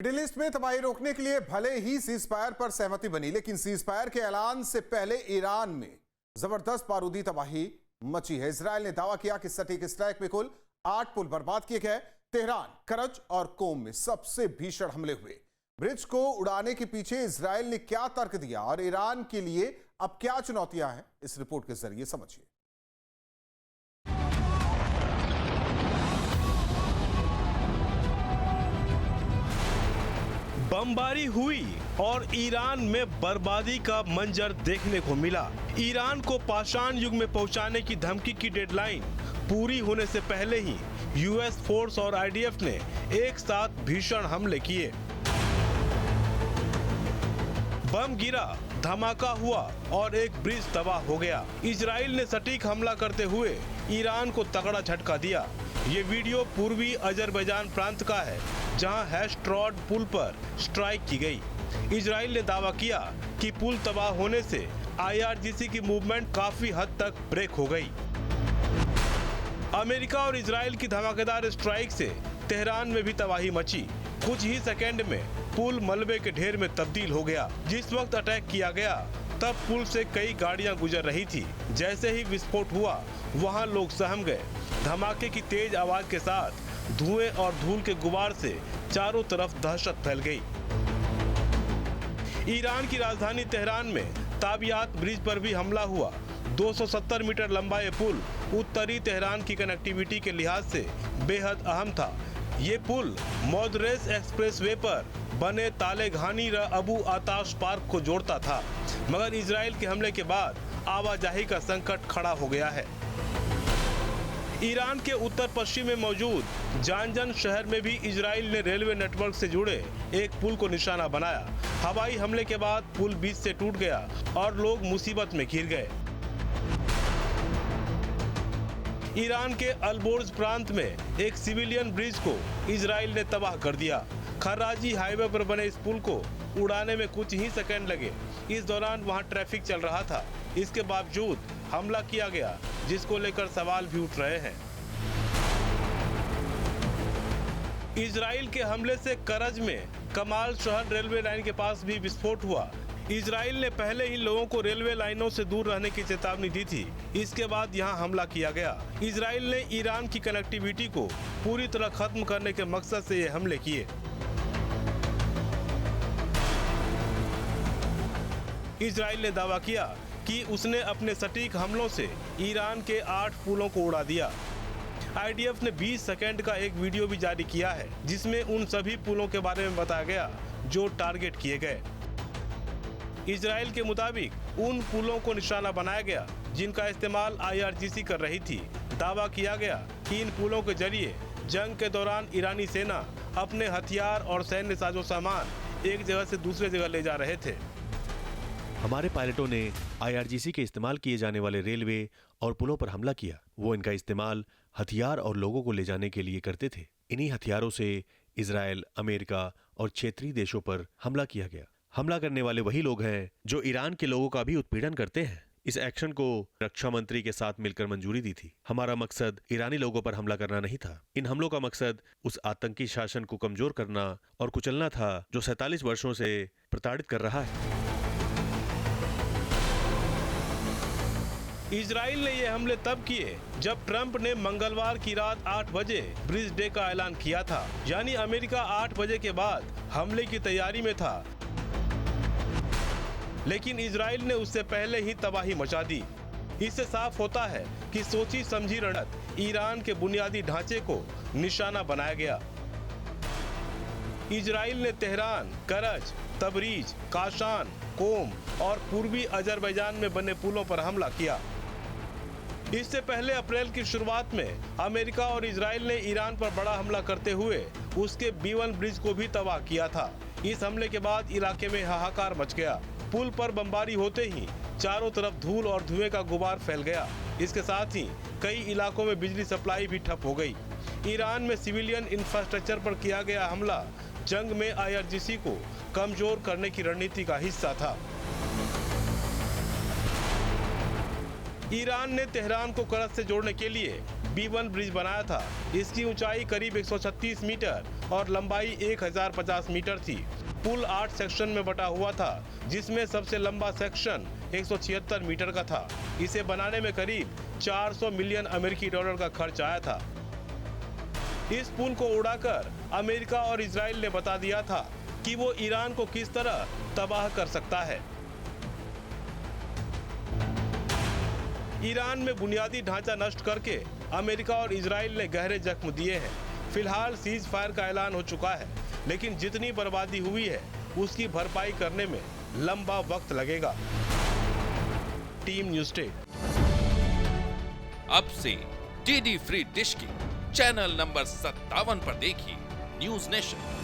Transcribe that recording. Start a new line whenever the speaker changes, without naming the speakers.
Middle east में तबाही रोकने के लिए भले ही सीजफायर पर सहमति बनी, लेकिन सीजफायर के ऐलान से पहले ईरान में जबरदस्त बारूदी तबाही मची है। इजराइल ने दावा किया कि सटीक स्ट्राइक में कुल 8 पुल बर्बाद किए गए। तेहरान, करज और कोम में सबसे भीषण हमले हुए। ब्रिज को उड़ाने के पीछे इजराइल ने क्या तर्क दिया और ईरान के लिए अब क्या चुनौतियां हैं, इस रिपोर्ट के जरिए समझिए।
बमबारी हुई और ईरान में बर्बादी का मंजर देखने को मिला। ईरान को पाषाण युग में पहुंचाने की धमकी की डेडलाइन पूरी होने से पहले ही यूएस फोर्स और आईडीएफ ने एक साथ भीषण हमले किए। बम गिरा, धमाका हुआ और एक ब्रिज तबाह हो गया। इजराइल ने सटीक हमला करते हुए ईरान को तगड़ा झटका दिया। ये वीडियो पूर्वी अजरबैजान प्रांत का है, जहां हैशट्रॉड पुल पर स्ट्राइक की गई। इजराइल ने दावा किया कि पुल तबाह होने से आईआरजीसी की मूवमेंट काफी हद तक ब्रेक हो गई। अमेरिका और इजराइल की धमाकेदार स्ट्राइक से तेहरान में भी तबाही मची। कुछ ही सेकेंड में पुल मलबे के ढेर में तब्दील हो गया। जिस वक्त अटैक किया गया तब पुल से कई गाड़ियां गुजर रही थी। जैसे ही विस्फोट हुआ वहां लोग सहम गए। धमाके की तेज आवाज के साथ धुएं और धूल के गुबार से चारों तरफ दहशत फैल गई। ईरान की राजधानी तेहरान में ताबियात ब्रिज पर भी हमला हुआ। 270 मीटर लंबा ये पुल उत्तरी तेहरान की कनेक्टिविटी के लिहाज से बेहद अहम था। ये पुल मोदरेस एक्सप्रेसवे पर बने तालेघानी र अबू आताश पार्क को जोड़ता था, मगर इजराइल के हमले के बाद आवाजाही का संकट खड़ा हो गया है। ईरान के उत्तर पश्चिम में मौजूद जानजन शहर में भी इजराइल ने रेलवे नेटवर्क से जुड़े एक पुल को निशाना बनाया। हवाई हमले के बाद पुल बीच से टूट गया और लोग मुसीबत में घिर गए। ईरान के अलबोर्ज प्रांत में एक सिविलियन ब्रिज को इजराइल ने तबाह कर दिया। खर्राजी हाईवे पर बने इस पुल को उड़ाने में कुछ ही सेकंड लगे। इस दौरान वहां ट्रैफिक चल रहा था। इसके बावजूद हमला किया गया, जिसको लेकर सवाल भी उठ रहे हैं। इजराइल के हमले से करज में कमाल शहर रेलवे लाइन के पास भी विस्फोट हुआ। इजराइल ने पहले ही लोगों को रेलवे लाइनों से दूर रहने की चेतावनी दी थी। इसके बाद यहां हमला किया गया। इजराइल ने ईरान की कनेक्टिविटी को पूरी तरह खत्म करने के मकसद से ये हमले किए। इजराइल ने दावा किया कि उसने अपने सटीक हमलों से ईरान के 8 पुलों को उड़ा दिया। आईडीएफ ने 20 सेकंड का एक वीडियो भी जारी किया है, जिसमें उन सभी पुलों के बारे में बताया गया जो टारगेट किए गए। इजराइल के मुताबिक उन पुलों को निशाना बनाया गया जिनका इस्तेमाल आईआरजीसी कर रही थी। दावा किया गया कि इन पुलों के जरिए जंग के दौरान ईरानी सेना अपने हथियार और सैन्य साजो सामान एक जगह से दूसरे जगह ले जा रहे थे।
हमारे पायलटों ने आईआरजीसी के इस्तेमाल किए जाने वाले रेलवे और पुलों पर हमला किया। वो इनका इस्तेमाल हथियार और लोगों को ले जाने के लिए करते थे। इन्हीं हथियारों से इजराइल, अमेरिका और क्षेत्रीय देशों पर हमला किया गया। हमला करने वाले वही लोग हैं जो ईरान के लोगों का भी उत्पीड़न करते हैं। इस एक्शन को रक्षा मंत्री के साथ मिलकर मंजूरी दी थी। हमारा मकसद ईरानी लोगों पर हमला करना नहीं था। इन हमलों का मकसद उस आतंकी शासन को कमजोर करना और कुचलना था जो 47 वर्षों से प्रताड़ित कर रहा है।
इजराइल ने ये हमले तब किए जब ट्रंप ने मंगलवार की रात 8 बजे ब्रिज डे का ऐलान किया था, यानी अमेरिका 8 बजे के बाद हमले की तैयारी में था। लेकिन इजराइल ने उससे पहले ही तबाही मचा दी। इससे साफ होता है कि सोची समझी रणनीत ईरान के बुनियादी ढांचे को निशाना बनाया गया। इजराइल ने तेहरान, करज, तबरीज, काशान, कोम और पूर्वी अजरबैजान में बने पुलों पर हमला किया। इससे पहले अप्रैल की शुरुआत में अमेरिका और इजराइल ने ईरान पर बड़ा हमला करते हुए उसके B1 ब्रिज को भी तबाह किया था। इस हमले के बाद इलाके में हाहाकार मच गया। पुल पर बमबारी होते ही चारों तरफ धूल और धुएं का गुबार फैल गया। इसके साथ ही कई इलाकों में बिजली सप्लाई भी ठप हो गई। ईरान में सिविलियन इंफ्रास्ट्रक्चर पर किया गया हमला जंग में आईआरजीसी को कमजोर करने की रणनीति का हिस्सा था। ईरान ने तेहरान को करज से जोड़ने के लिए B1 ब्रिज बनाया था। इसकी ऊंचाई करीब 136 मीटर और लंबाई 1050 मीटर थी। पुल 8 सेक्शन में बटा हुआ था, जिसमें सबसे लंबा सेक्शन 176 मीटर का था। इसे बनाने में करीब 400 मिलियन अमेरिकी डॉलर का खर्च आया था। इस पुल को उड़ाकर अमेरिका और इजराइल ने बता दिया था कि वो ईरान को किस तरह तबाह कर सकता है। ईरान में बुनियादी ढांचा नष्ट करके अमेरिका और इजराइल ने गहरे जख्म दिए हैं। फिलहाल सीज फायर का ऐलान हो चुका है, लेकिन जितनी बर्बादी हुई है उसकी भरपाई करने में लंबा वक्त लगेगा। Team news state.
अब से डीडी फ्री डिश की चैनल नंबर 57 पर देखिए न्यूज़ नेशन।